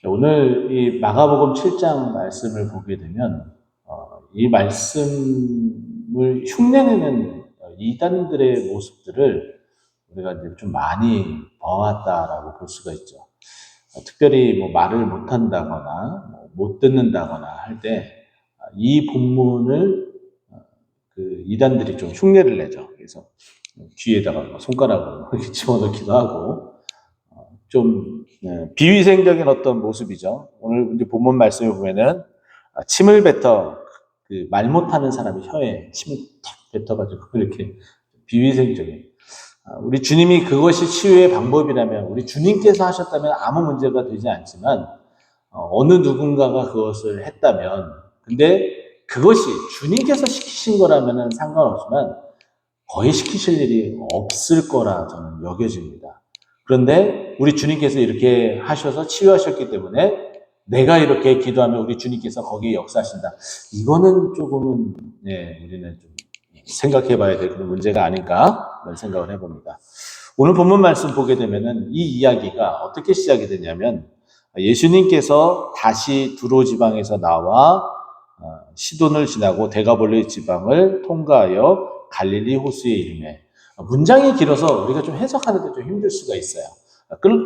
오늘 이 마가복음 7장 말씀을 보게 되면 이 말씀을 흉내내는 이단들의 모습들을 우리가 이제 좀 많이 보았다라고 볼 수가 있죠. 특별히 뭐 말을 못한다거나 못 듣는다거나 할 때 이 본문을 그 이단들이 좀 흉내를 내죠. 그래서 귀에다가 손가락으로 이렇게 집어넣기도 하고 좀 비위생적인 어떤 모습이죠. 오늘 이제 본문 말씀을 보면은 침을 뱉어 그 말 못하는 사람의 혀에 침을 탁 뱉어가지고 이렇게 비위생적인 우리 주님이 그것이 치유의 방법이라면 우리 주님께서 하셨다면 아무 문제가 되지 않지만 어느 누군가가 그것을 했다면 근데 그것이 주님께서 시키신 거라면 상관없지만 거의 시키실 일이 없을 거라 저는 여겨집니다. 그런데 우리 주님께서 이렇게 하셔서 치유하셨기 때문에 내가 이렇게 기도하면 우리 주님께서 거기에 역사하신다. 이거는 조금은 우리는 좀 생각해 봐야 될 그런 문제가 아닌가 그런 생각을 해봅니다. 오늘 본문 말씀 보게 되면은 이 이야기가 어떻게 시작이 되냐면 예수님께서 다시 두로 지방에서 나와 시돈을 지나고 데가볼리 지방을 통과하여 갈릴리 호수에 이르매 문장이 길어서 우리가 좀 해석하는데 좀 힘들 수가 있어요.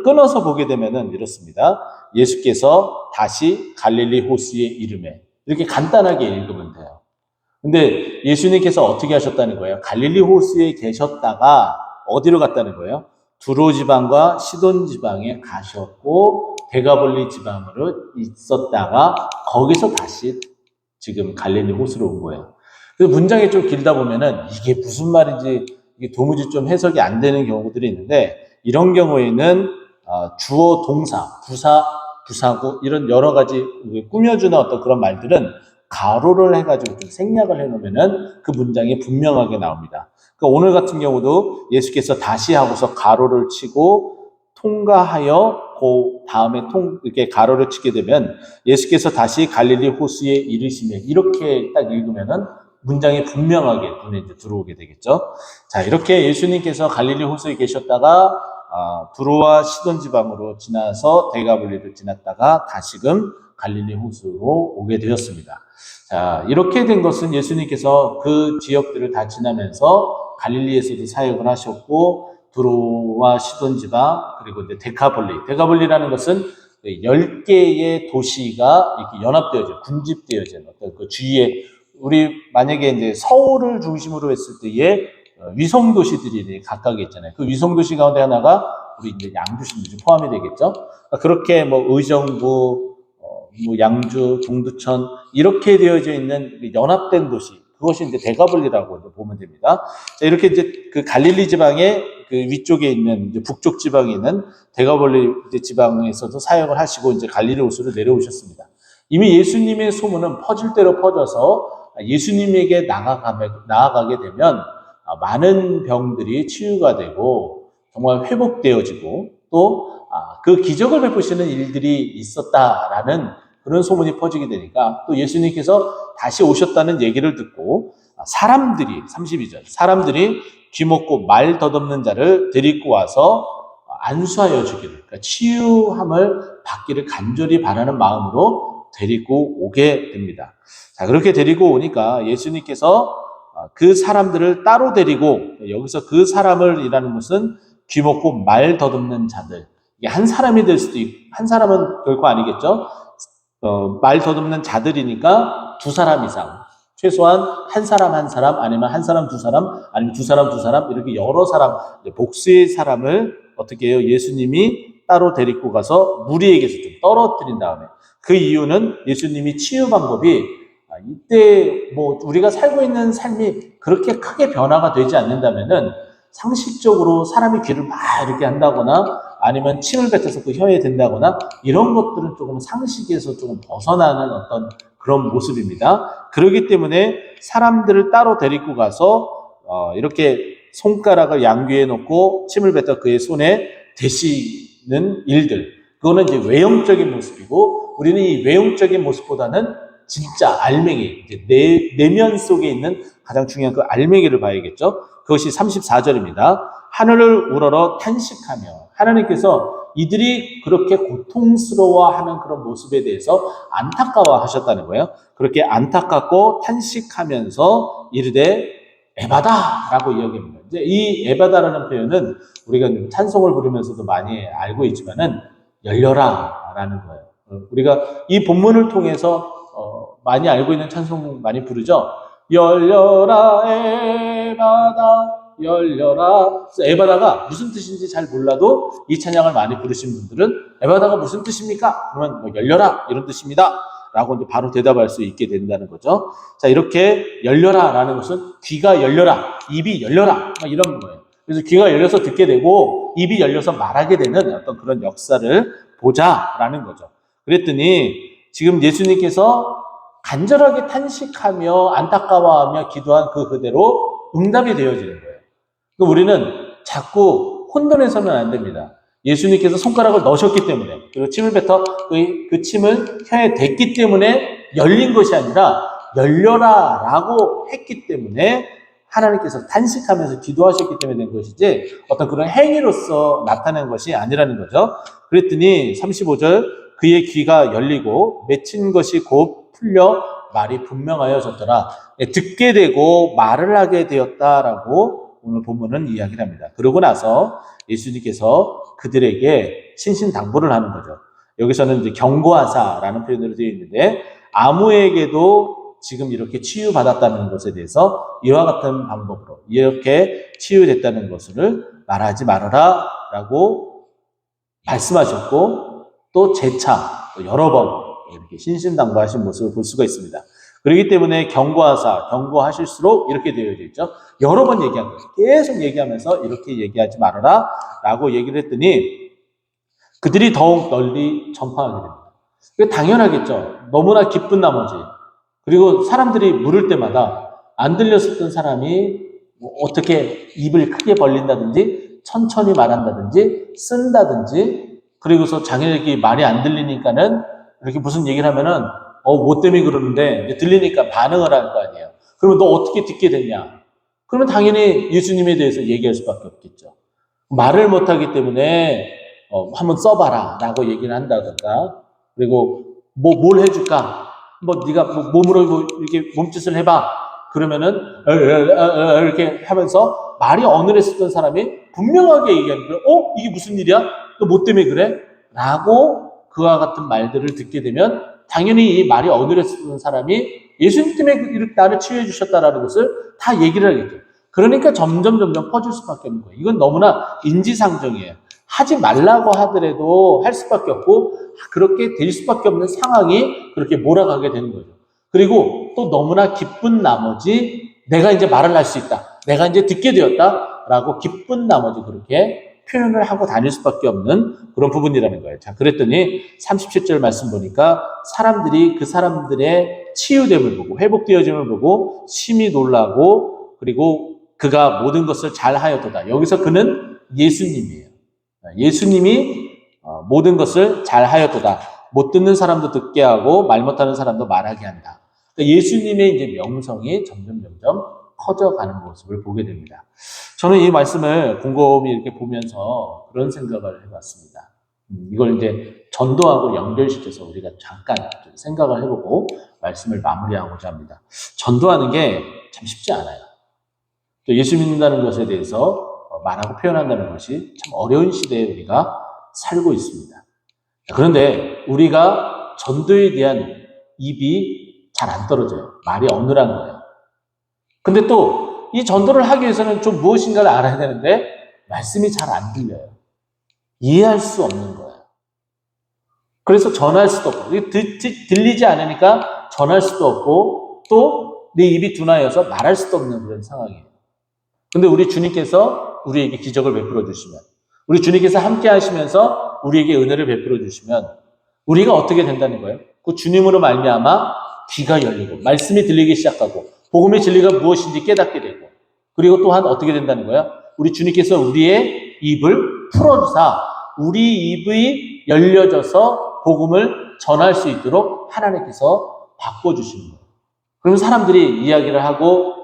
끊어서 보게 되면은 이렇습니다. 예수께서 다시 갈릴리 호수에 이르매 이렇게 간단하게 읽으면 돼요. 근데 예수님께서 어떻게 하셨다는 거예요? 갈릴리 호수에 계셨다가 어디로 갔다는 거예요? 두로 지방과 시돈 지방에 가셨고 데가볼리 지방으로 있었다가 거기서 다시 지금 갈릴리 호수로 온 거예요. 그 문장이 좀 길다 보면은 이게 무슨 말인지 이게 도무지 좀 해석이 안 되는 경우들이 있는데 이런 경우에는 주어, 동사, 부사, 부사구 이런 여러 가지 꾸며주는 어떤 그런 말들은 가로를 해가지고 좀 생략을 해놓으면은 그 문장이 분명하게 나옵니다. 그러니까 오늘 같은 경우도 예수께서 다시 하고서 가로를 치고 통과하여 그 다음에 이렇게 가로를 치게 되면 예수께서 다시 갈릴리 호수에 이르시며 이렇게 딱 읽으면은 문장이 분명하게 눈에 이제 들어오게 되겠죠. 자, 이렇게 예수님께서 갈릴리 호수에 계셨다가 두로와 시돈 지방으로 지나서 데가볼리를 지났다가 다시금 갈릴리 호수로 오게 되었습니다. 자, 이렇게 된 것은 예수님께서 그 지역들을 다 지나면서 갈릴리에서도 사역을 하셨고 두로와 시돈 지방 그리고 이제 데카볼리라는 것은 10개의 도시가 이렇게 연합되어져 군집되어진 어떤 그 주위에 우리 만약에 이제 서울을 중심으로 했을 때의 위성 도시들이 각각 있잖아요. 그 위성 도시 가운데 하나가 우리 이제 양주시도 포함이 되겠죠. 그렇게 뭐 의정부, 뭐 양주, 동두천 이렇게 되어져 있는 연합된 도시 그것이 이제 데가볼리라고 보면 됩니다. 자, 이렇게 이제 그 갈릴리 지방의 그 위쪽에 있는 이제 북쪽 지방에 있는 데가볼리 지방에서도 사역을 하시고 이제 갈릴리 호수로 내려오셨습니다. 이미 예수님의 소문은 퍼질 대로 퍼져서 예수님에게 나아가게 되면 많은 병들이 치유가 되고 정말 회복되어지고 또 그 기적을 베푸시는 일들이 있었다라는 그런 소문이 퍼지게 되니까 또 예수님께서 다시 오셨다는 얘기를 듣고 사람들이 32절 사람들이 귀먹고 말 덧없는 자를 데리고 와서 안수하여 주기를 그러니까 치유함을 받기를 간절히 바라는 마음으로 데리고 오게 됩니다. 자, 그렇게 데리고 오니까 예수님께서 그 사람들을 따로 데리고 여기서 그 사람을 이라는 것은 귀먹고 말 덧없는 자들 이게 한 사람이 될 수도 있고 한 사람은 결코 아니겠죠. 말 덧없는 자들이니까 두 사람 이상 최소한 한 사람 아니면 한 사람 두 사람 아니면 두 사람 이렇게 여러 사람 복수의 사람을 어떻게 해요? 예수님이 따로 데리고 가서 무리에게서 좀 떨어뜨린 다음에 그 이유는 예수님이 치유 방법이 이때 뭐 우리가 살고 있는 삶이 그렇게 크게 변화가 되지 않는다면은 상식적으로 사람이 귀를 막 이렇게 한다거나 아니면 침을 뱉어서 그 혀에 댄다거나 이런 것들은 조금 상식에서 조금 벗어나는 어떤 그런 모습입니다. 그렇기 때문에 사람들을 따로 데리고 가서 이렇게 손가락을 양귀에 놓고 침을 뱉어 그의 손에 대시는 일들 그거는 이제 외형적인 모습이고 우리는 이 외형적인 모습보다는 진짜 알맹이 내면 속에 있는 가장 중요한 그 알맹이를 봐야겠죠. 그것이 34절입니다. 하늘을 우러러 탄식하며 하나님께서 이들이 그렇게 고통스러워하는 그런 모습에 대해서 안타까워하셨다는 거예요. 그렇게 안타깝고 탄식하면서 이르되 에바다라고 이야기합니다. 이제 이 에바다라는 표현은 우리가 찬송을 부르면서도 많이 알고 있지만은 열려라라는 거예요. 우리가 이 본문을 통해서 많이 알고 있는 찬송 많이 부르죠. 열려라 에바다 열려라. 에바다가 무슨 뜻인지 잘 몰라도 이 찬양을 많이 부르신 분들은 에바다가 무슨 뜻입니까? 그러면 뭐 열려라 이런 뜻입니다. 라고 이제 바로 대답할 수 있게 된다는 거죠. 자, 이렇게 열려라 라는 것은 귀가 열려라, 입이 열려라, 막 이런 거예요. 그래서 귀가 열려서 듣게 되고 입이 열려서 말하게 되는 어떤 그런 역사를 보자라는 거죠. 그랬더니 지금 예수님께서 간절하게 탄식하며 안타까워하며 기도한 그 그대로 응답이 되어지는 거예요. 우리는 자꾸 혼돈해서는 안 됩니다. 예수님께서 손가락을 넣으셨기 때문에, 그리고 침을 뱉어 그 침을 혀에 댔기 때문에 열린 것이 아니라 열려라 라고 했기 때문에 하나님께서 탄식하면서 기도하셨기 때문에 된 것이지 어떤 그런 행위로서 나타낸 것이 아니라는 거죠. 그랬더니 35절 그의 귀가 열리고 맺힌 것이 곧 풀려 말이 분명하여졌더라. 듣게 되고 말을 하게 되었다라고 오늘 본문은 이야기를 합니다. 그러고 나서 예수님께서 그들에게 신신당부를 하는 거죠. 여기서는 이제 경고하사라는 표현으로 되어 있는데 아무에게도 지금 이렇게 치유받았다는 것에 대해서 이와 같은 방법으로 이렇게 치유됐다는 것을 말하지 말아라 라고 말씀하셨고 또 재차 또 여러 번 이렇게 신신당부하신 모습을 볼 수가 있습니다. 그렇기 때문에 경고하실수록 이렇게 되어져 있죠. 여러 번 얘기한 거예요. 계속 얘기하면서 이렇게 얘기하지 말아라 라고 얘기를 했더니 그들이 더욱 널리 전파하게 됩니다. 그게 당연하겠죠. 너무나 기쁜 나머지. 그리고 사람들이 물을 때마다 안 들렸었던 사람이 뭐 어떻게 입을 크게 벌린다든지 천천히 말한다든지 쓴다든지 그리고서 자기네들끼리 말이 안 들리니까는 이렇게 무슨 얘기를 하면은 뭐 때문에 그러는데 이제 들리니까 반응을 할 거 아니에요. 그러면 너 어떻게 듣게 됐냐? 그러면 당연히 예수님에 대해서 얘기할 수밖에 없겠죠. 말을 못하기 때문에 한번 써봐라 라고 얘기를 한다든가 그리고 뭘 해줄까? 네가 몸으로 이렇게 몸짓을 해봐. 그러면은 이렇게 하면서 말이 어눌했었던 사람이 분명하게 얘기하는 거예요. 이게 무슨 일이야? 너 뭐 때문에 그래? 라고 그와 같은 말들을 듣게 되면 당연히 이 말이 어눌했었던 사람이 예수님 때문에 이렇게 나를 치유해 주셨다라는 것을 다 얘기를 하겠죠. 그러니까 점점 퍼질 수밖에 없는 거예요. 이건 너무나 인지상정이에요. 하지 말라고 하더라도 할 수밖에 없고 그렇게 될 수밖에 없는 상황이 그렇게 몰아가게 되는 거죠. 그리고 또 너무나 기쁜 나머지 내가 이제 말을 할 수 있다. 내가 이제 듣게 되었다라고 기쁜 나머지 그렇게 표현을 하고 다닐 수밖에 없는 그런 부분이라는 거예요. 자, 그랬더니 37절 말씀 보니까 사람들이 그 사람들의 치유됨을 보고 회복되어짐을 보고 심히 놀라고 그리고 그가 모든 것을 잘하였도다. 여기서 그는 예수님이에요. 예수님이 모든 것을 잘하였도다. 못 듣는 사람도 듣게 하고 말 못하는 사람도 말하게 한다. 그러니까 예수님의 이제 명성이 점점 커져가는 모습을 보게 됩니다. 저는 이 말씀을 곰곰이 이렇게 보면서 그런 생각을 해봤습니다. 이걸 이제 전도하고 연결시켜서 우리가 잠깐 좀 생각을 해보고 말씀을 마무리하고자 합니다. 전도하는 게 참 쉽지 않아요. 또 예수 믿는다는 것에 대해서 말하고 표현한다는 것이 참 어려운 시대에 우리가 살고 있습니다. 그런데 우리가 전도에 대한 입이 잘 안 떨어져요. 말이 어눌한 거예요. 근데 또 이 전도를 하기 위해서는 좀 무엇인가를 알아야 되는데 말씀이 잘 안 들려요. 이해할 수 없는 거예요. 그래서 전할 수도 없고 들리지 않으니까 전할 수도 없고 또 내 입이 둔하여서 말할 수도 없는 그런 상황이에요. 근데 우리 주님께서 우리에게 기적을 베풀어 주시면 우리 주님께서 함께 하시면서 우리에게 은혜를 베풀어 주시면 우리가 어떻게 된다는 거예요? 그 주님으로 말미암아 귀가 열리고 말씀이 들리기 시작하고 복음의 진리가 무엇인지 깨닫게 되고 그리고 또한 어떻게 된다는 거예요? 우리 주님께서 우리의 입을 풀어주사 우리 입이 열려져서 복음을 전할 수 있도록 하나님께서 바꿔주시는 거예요. 그러면 사람들이 이야기를 하고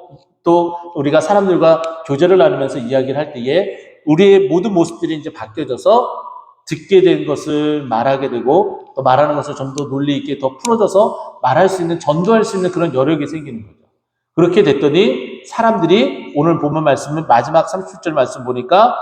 또 우리가 사람들과 교제를 나누면서 이야기를 할 때에 우리의 모든 모습들이 이제 바뀌어져서 듣게 된 것을 말하게 되고 또 말하는 것을 좀 더 논리 있게 더 풀어져서 말할 수 있는, 전도할 수 있는 그런 여력이 생기는 거죠. 그렇게 됐더니 사람들이 오늘 본문 말씀은 마지막 30절 말씀 보니까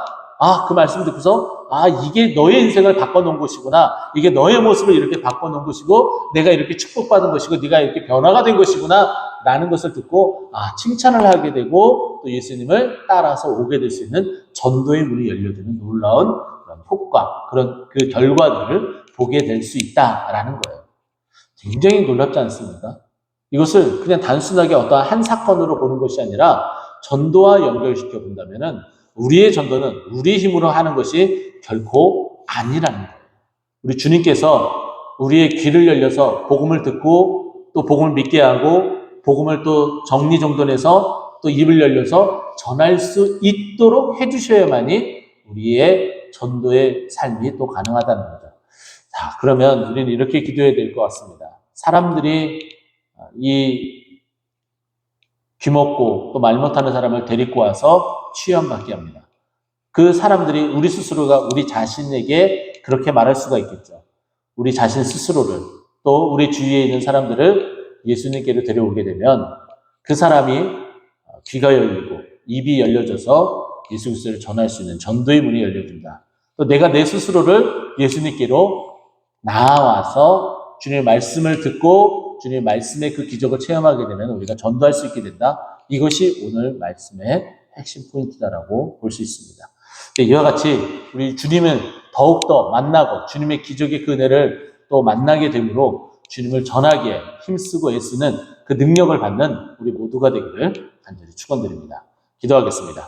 그 말씀 듣고서 이게 너의 인생을 바꿔놓은 것이구나. 이게 너의 모습을 이렇게 바꿔놓은 것이고 내가 이렇게 축복받은 것이고 네가 이렇게 변화가 된 것이구나 라는 것을 듣고 칭찬을 하게 되고 또 예수님을 따라서 오게 될 수 있는 전도의 문이 열려지는 놀라운 그런 효과, 그런 그 결과들을 보게 될 수 있다라는 거예요. 굉장히 놀랍지 않습니까? 이것을 그냥 단순하게 어떠한 한 사건으로 보는 것이 아니라 전도와 연결시켜 본다면은 우리의 전도는 우리 힘으로 하는 것이 결코 아니라는 거예요. 우리 주님께서 우리의 귀를 열려서 복음을 듣고 또 복음을 믿게 하고 복음을 또 정리정돈해서 또 입을 열려서 전할 수 있도록 해주셔야만이 우리의 전도의 삶이 또 가능하다는 거죠. 자, 그러면 우리는 이렇게 기도해야 될 것 같습니다. 사람들이 이 귀먹고 또 말 못하는 사람을 데리고 와서 취함받게 합니다. 그 사람들이 우리 스스로가 우리 자신에게 그렇게 말할 수가 있겠죠. 우리 자신 스스로를 또 우리 주위에 있는 사람들을 예수님께로 데려오게 되면 그 사람이 귀가 열리고 입이 열려져서 예수 그리스도를 전할 수 있는 전도의 문이 열려진다. 또 내가 내 스스로를 예수님께로 나아와서 주님의 말씀을 듣고 주님의 말씀의 그 기적을 체험하게 되면 우리가 전도할 수 있게 된다. 이것이 오늘 말씀의 핵심 포인트다라고 볼 수 있습니다. 이와 같이 우리 주님을 더욱더 만나고 주님의 기적의 그 은혜를 또 만나게 되므로 주님을 전하기에 힘쓰고 애쓰는 그 능력을 받는 우리 모두가 되기를 간절히 축원드립니다. 기도하겠습니다.